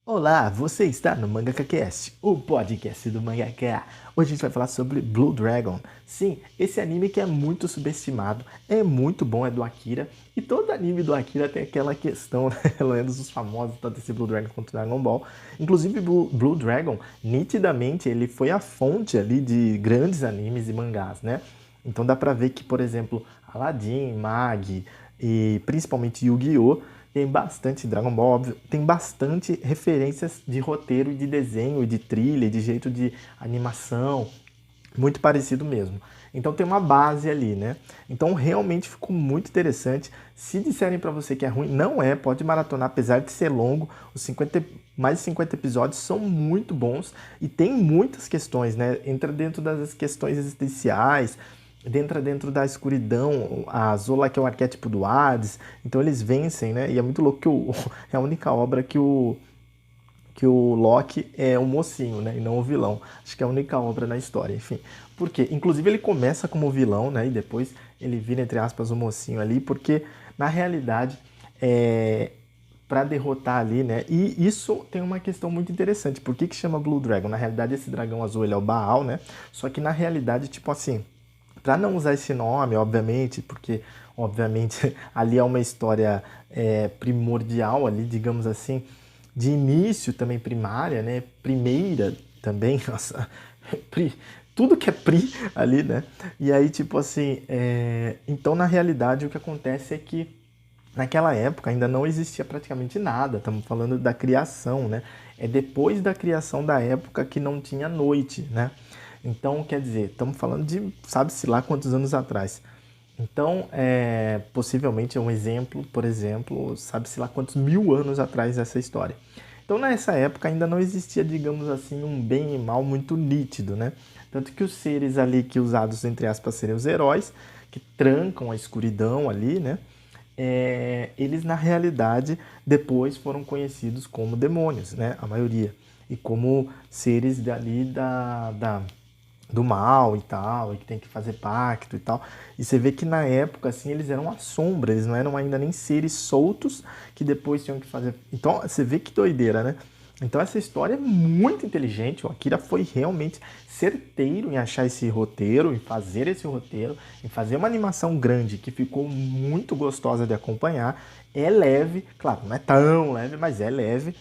Olá, você está no MangakaCast, o podcast do mangaka. Hoje a gente vai falar sobre Blue Dragon. Sim, esse anime que é muito subestimado, é muito bom, é do Akira. E todo anime do Akira tem aquela questão, né? Lendas dos famosos, tanto esse Blue Dragon quanto Dragon Ball. Inclusive, Blue Dragon, nitidamente, ele foi a fonte ali de grandes animes e mangás, né? Então dá pra ver que, por exemplo, Aladdin, Mag e principalmente Yu-Gi-Oh! Tem bastante Dragon Ball, óbvio, tem bastante referências de roteiro e de desenho, e de trilha, e de jeito de animação, muito parecido mesmo. Então tem uma base ali, né? Então realmente ficou muito interessante. Se disserem pra você que é ruim, não é, pode maratonar, apesar de ser longo, os 50, mais de 50 episódios são muito bons e tem muitas questões, né? Entra dentro das questões existenciais, entra dentro da escuridão, a Zola que é o arquétipo do Hades, então eles vencem, né? E é muito louco que é a única obra que o Loki é o mocinho, né? E não o vilão. Acho que é a única obra na história, enfim. Por quê? Inclusive ele começa como vilão, né? E depois ele vira, entre aspas, o mocinho ali, porque na realidade para derrotar ali, né? E isso tem uma questão muito interessante. Por que chama Blue Dragon? Na realidade, esse dragão azul ele é o Baal, né? Só que na realidade, tipo assim, para não usar esse nome, obviamente, porque obviamente ali é uma história primordial ali, digamos assim, de início também primária, né? Primeira também, nossa, tudo que é pri ali, né? E aí, tipo assim, então na realidade o que acontece é que naquela época ainda não existia praticamente nada, estamos falando da criação, né? É depois da criação da época que não tinha noite, né? Então, quer dizer, estamos falando de sabe-se lá quantos anos atrás. Então, possivelmente é um exemplo, por exemplo, sabe-se lá quantos mil anos atrás dessa história. Então, nessa época ainda não existia, digamos assim, um bem e mal muito nítido, né? Tanto que os seres ali que usados, entre aspas, seriam os heróis, que trancam a escuridão ali, né? Eles na realidade depois foram conhecidos como demônios, né? A maioria. E como seres dali do mal e tal, e que tem que fazer pacto e tal. E você vê que na época, assim, eles eram a sombra, eles não eram ainda nem seres soltos que depois tinham que fazer. Então, você vê que doideira, né? Então, essa história é muito inteligente. O Akira foi realmente certeiro em achar esse roteiro, em fazer esse roteiro, em fazer uma animação grande que ficou muito gostosa de acompanhar. É leve, claro, não é tão leve, mas é leve.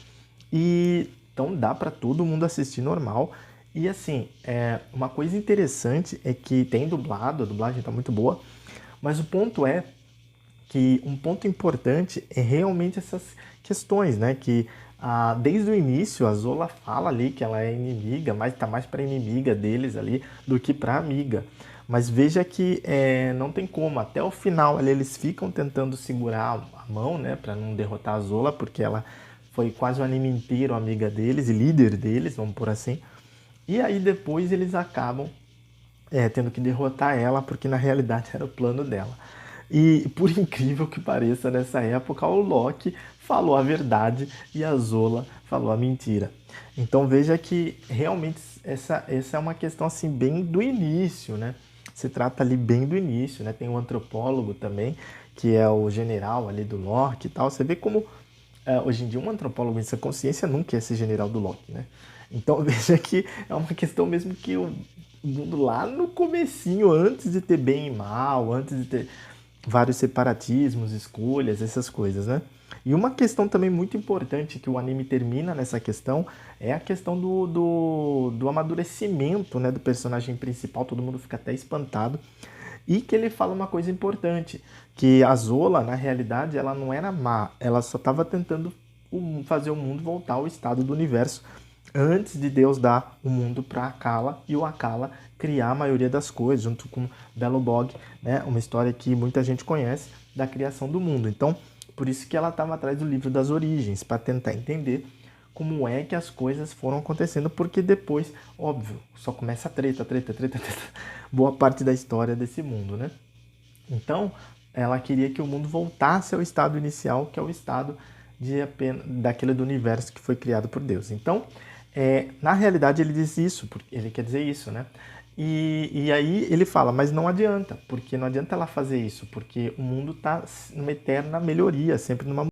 E então dá para todo mundo assistir normal. E assim, uma coisa interessante é que tem dublado, a dublagem está muito boa, mas o ponto é que um ponto importante é realmente essas questões, né? Que desde o início a Zola fala ali que ela é inimiga, mas tá mais para inimiga deles ali do que para amiga. Mas veja que não tem como, até o final ali, eles ficam tentando segurar a mão, né, para não derrotar a Zola, porque ela foi quase o anime inteiro amiga deles e líder deles, vamos por assim. E aí depois eles acabam tendo que derrotar ela, porque na realidade era o plano dela. E por incrível que pareça, nessa época o Loki falou a verdade e a Zola falou a mentira. Então veja que realmente essa é uma questão assim bem do início, né? Se trata ali bem do início, né? Tem um antropólogo também, que é o general ali do Loki e tal. Você vê como hoje em dia um antropólogo em sua consciência nunca ia ser general do Loki, né? Então veja que é uma questão mesmo que o mundo lá no comecinho, antes de ter bem e mal, antes de ter vários separatismos, escolhas, essas coisas, né? E uma questão também muito importante que o anime termina nessa questão é a questão do amadurecimento, né, do personagem principal. Todo mundo fica até espantado. E que ele fala uma coisa importante, que a Zola, na realidade, ela não era má, ela só estava tentando fazer o mundo voltar ao estado do universo antes de Deus dar o mundo para Akala e o Akala criar a maioria das coisas, junto com Belobog, né? Uma história que muita gente conhece da criação do mundo. Então, por isso que ela estava atrás do livro das origens, para tentar entender como é que as coisas foram acontecendo, porque depois, óbvio, só começa a treta, treta, treta, treta, boa parte da história desse mundo, né? Então, ela queria que o mundo voltasse ao estado inicial, que é o estado daquele do universo que foi criado por Deus. Então, na realidade, ele diz isso, porque ele quer dizer isso, né? E aí ele fala, mas não adianta, porque não adianta ela fazer isso, porque o mundo está numa eterna melhoria, sempre numa